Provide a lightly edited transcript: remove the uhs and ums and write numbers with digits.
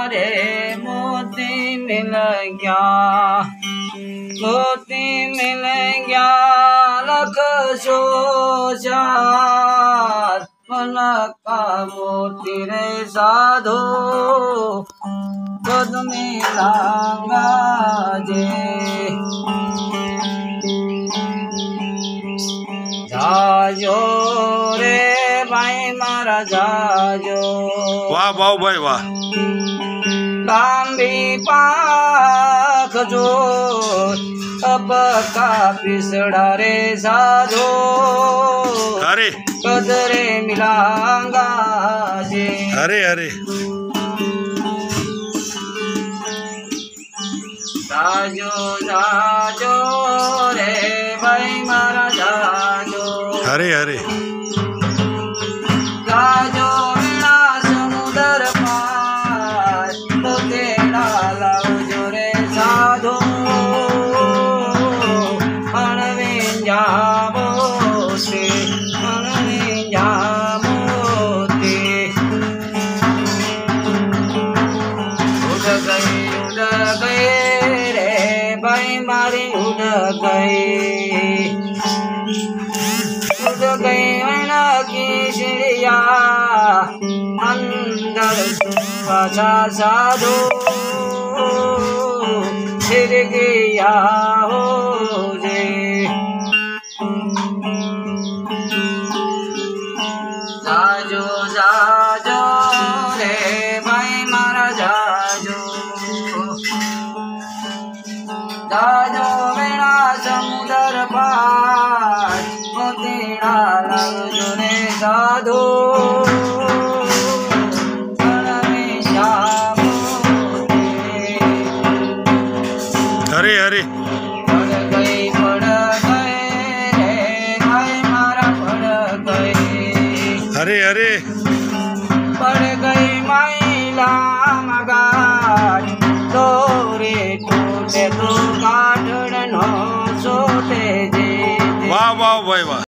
रे मोती मिल गया, मोती मिल गया लख सोचा मन का मोती रे साधो खुद मिलांगा जे जाजो रे भाई मारा जाजो। वाह वाह भाई वाह। लांबी पाख जो अब का पिसड़ा रे साधो अरे कदरे मिलांगा जे। अरे अरे जाजो जाजो रे भाई मारा जाजो। अरे अरे जाजो बिना समुद्र पार तो तेरा लाजो रे साधो अनविन जामोते अनविन जामोते। उड़ गए रे भाई मारी उड़ गई, उड़ गई मैना की चिड़िया अंदर बचा साधो फिर गया हो जे। जाजो जाजो रे भाई मारा जाजो। जाजो बिना समुद्र पार मोतीड़ा लाजो रे साधो अरे अरे पड़ गए रे भाई मारा पड़ गई। अरे अरे पड़ गई महिला मगार तोरे टूटे तो काटड़ नो सोते जे। वाह वाह भाई वाह।